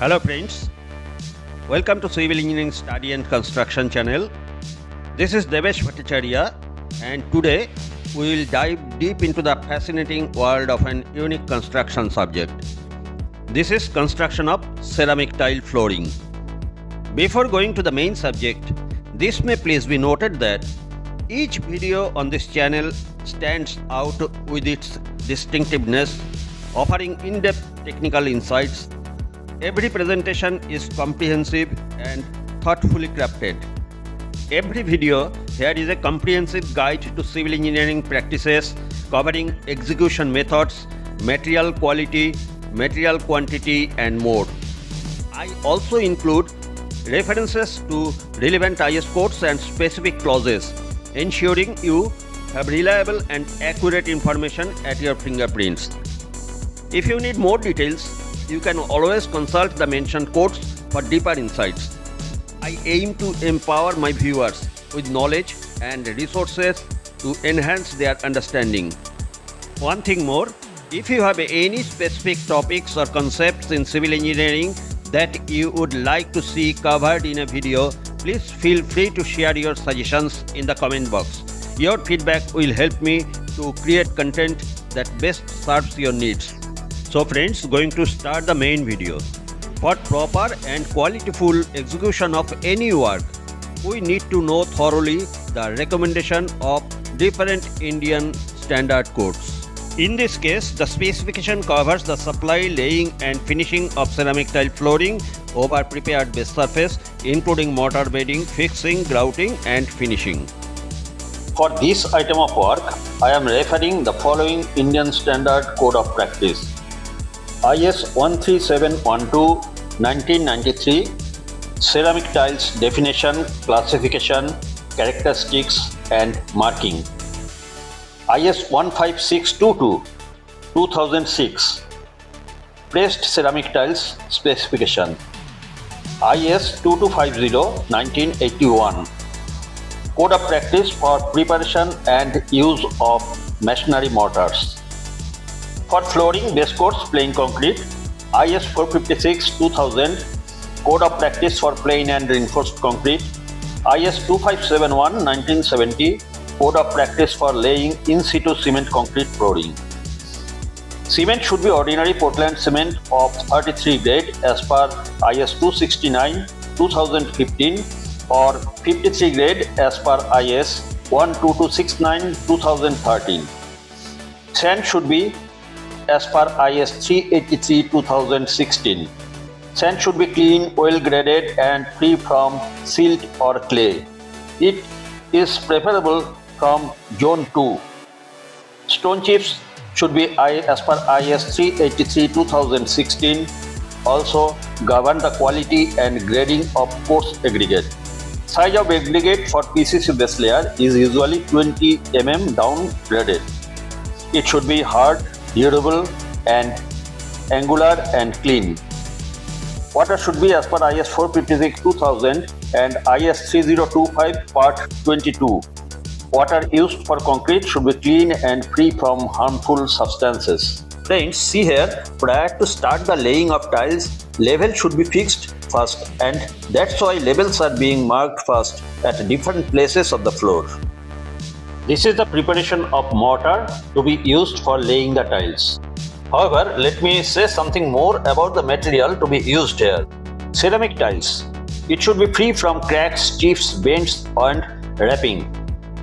Hello friends, welcome to Civil Engineering Study and Construction channel. This is Devesh Bhattacharya and today we will dive deep into the fascinating world of an unique construction subject. This is construction of ceramic tile flooring. Before going to the main subject, this may please be noted that each video on this channel stands out with its distinctiveness, offering in-depth technical insights. Every presentation is comprehensive and thoughtfully crafted. Every video here is a comprehensive guide to civil engineering practices covering execution methods, material quality, material quantity and more. I also include references to relevant IS codes and specific clauses, ensuring you have reliable and accurate information at your fingerprints. If you need more details, you can always consult the mentioned codes for deeper insights. I aim to empower my viewers with knowledge and resources to enhance their understanding. One thing more, if you have any specific topics or concepts in civil engineering that you would like to see covered in a video, please feel free to share your suggestions in the comment box. Your feedback will help me to create content that best serves your needs. So friends, going to start the main video. For proper and qualityful execution of any work, we need to know thoroughly the recommendation of different Indian standard codes. In this case, the specification covers the supply, laying and finishing of ceramic tile flooring over prepared base surface, including mortar bedding, fixing, grouting and finishing. For this item of work, I am referring the following Indian Standard Code of Practice. IS 13712-1993, ceramic tiles definition, classification, characteristics and marking. IS 15622-2006, pressed ceramic tiles specification. IS 2250-1981, Code of Practice for preparation and use of masonry mortars. For flooring, base course, plain concrete, IS 456-2000, Code of Practice for plain and reinforced concrete. IS 2571-1970, Code of Practice for laying in situ cement concrete flooring. Cement should be ordinary Portland cement of 33 grade as per IS 269-2015 or 53 grade as per IS 12269-2013. Sand should be as per IS 383-2016. Sand should be clean, well graded and free from silt or clay. It is preferable from Zone 2. Stone chips should be as per IS 383-2016. Also govern the quality and grading of coarse aggregate. Size of aggregate for PCC base layer is usually 20 mm down graded. It should be hard, durable and angular and clean. Water should be as per IS 456-2000 and IS 3025 part 22. Water used for concrete should be clean and free from harmful substances. Friends, see here, prior to start the laying of tiles, level should be fixed first and that's why labels are being marked first at different places of the floor. This is the preparation of mortar to be used for laying the tiles. However, let me say something more about the material to be used here. Ceramic tiles. It should be free from cracks, chips, bends and wrapping.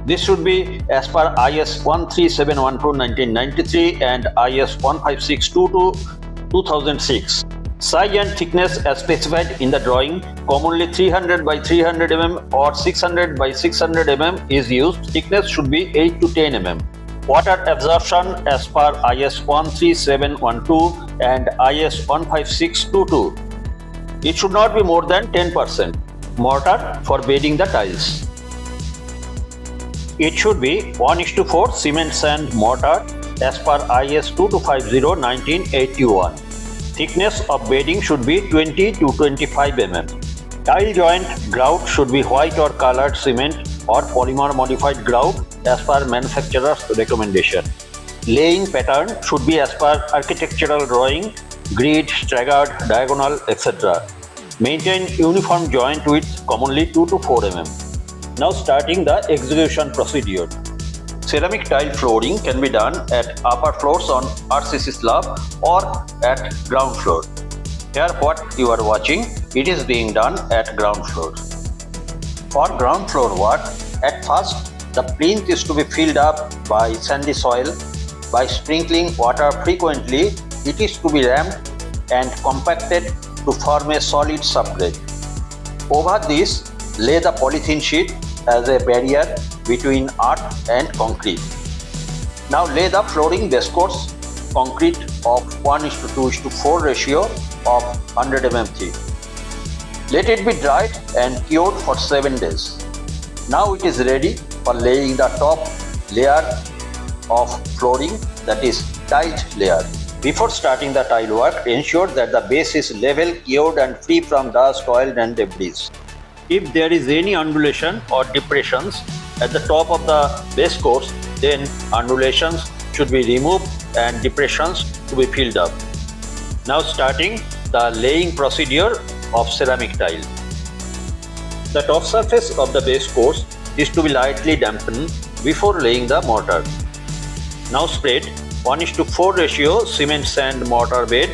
This should be as per IS 13712-1993 and IS 15622-2006. Size and thickness as specified in the drawing, commonly 300 by 300 mm or 600 by 600 mm is used. Thickness should be 8 to 10 mm. Water absorption as per IS 13712 and IS 15622. It should not be more than 10%. Mortar for bedding the tiles. It should be 1:4 cement sand mortar as per IS 2250-1981. Thickness of bedding should be 20 to 25 mm. Tile joint grout should be white or colored cement or polymer modified grout as per manufacturer's recommendation. Laying pattern should be as per architectural drawing grid, staggered, diagonal, etc. Maintain uniform joint width commonly 2 to 4 mm. Now starting the execution procedure. Ceramic tile flooring can be done at upper floors on RCC slab or at ground floor. Here what you are watching, it is being done at ground floor. For ground floor work, at first the plinth is to be filled up by sandy soil. By sprinkling water frequently, it is to be ramped and compacted to form a solid subgrade. Over this, lay the polythene sheet as a barrier between earth and concrete. Now lay the flooring base course concrete of 1:2:4 ratio of 100 mm thick. Let it be dried and cured for 7 days. Now it is ready for laying the top layer of flooring, that is tiled layer. Before starting the tile work, ensure that the base is level, cured and free from dust, oil and debris. If there is any undulation or depressions at the top of the base course, then undulations should be removed and depressions to be filled up. Now starting the laying procedure of ceramic tile. The top surface of the base course is to be lightly dampened before laying the mortar. Now spread 1:4 ratio cement sand mortar bed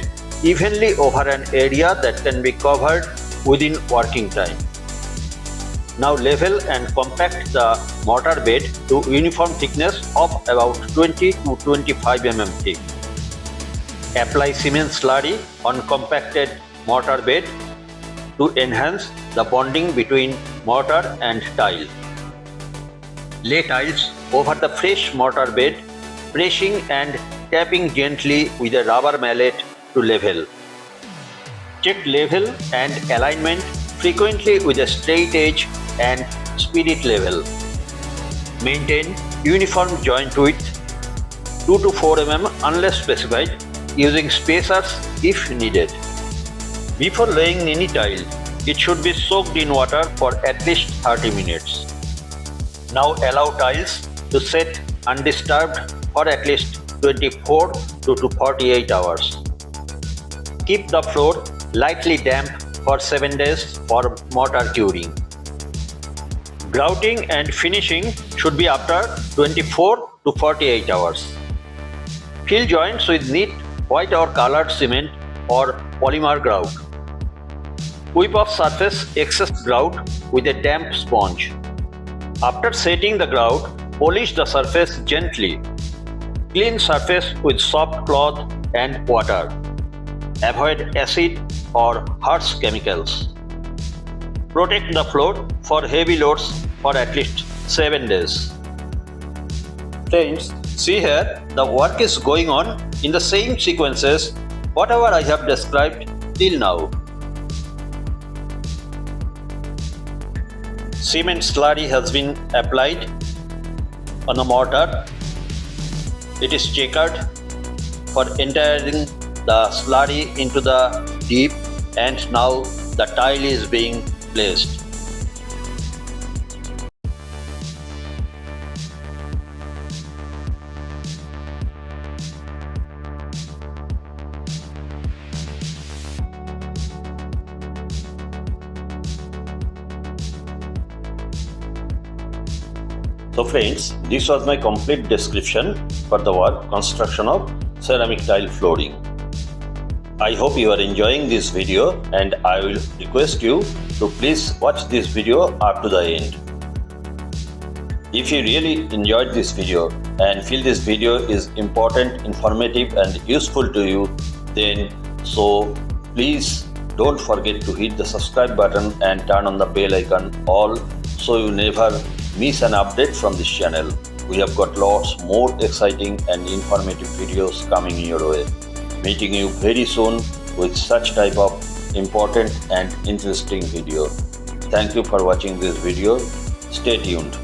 evenly over an area that can be covered within working time. Now level and compact the mortar bed to uniform thickness of about 20 to 25 mm thick. Apply cement slurry on compacted mortar bed to enhance the bonding between mortar and tile. Lay tiles over the fresh mortar bed, pressing and tapping gently with a rubber mallet to level. Check level and alignment frequently with a straight edge and spirit level. Maintain uniform joint width 2 to 4 mm unless specified, using spacers if needed. Before laying any tile, it should be soaked in water for at least 30 minutes. Now allow tiles to set undisturbed for at least 24 to 48 hours. Keep the floor lightly damp for 7 days for mortar curing. Grouting and finishing should be after 24 to 48 hours. Fill joints with neat white or colored cement or polymer grout. Wipe off surface excess grout with a damp sponge. After setting the grout, polish the surface gently. Clean surface with soft cloth and water. Avoid acid or harsh chemicals. Protect the floor for heavy loads for at least 7 days. Friends, see here, the work is going on in the same sequences whatever I have described till now. Cement slurry has been applied on the mortar. It is checkered for entering the slurry into the deep, and now the tile is being placed. So friends, this was my complete description for the work construction of ceramic tile flooring. I hope you are enjoying this video, and I will request you to please watch this video up to the end. If you really enjoyed this video and feel this video is important, informative and useful to you, then please don't forget to hit the subscribe button and turn on the bell icon all, so you never miss an update from this channel. We have got lots more exciting and informative videos coming your way. Meeting you very soon with such type of important and interesting video. Thank you for watching this video. Stay tuned.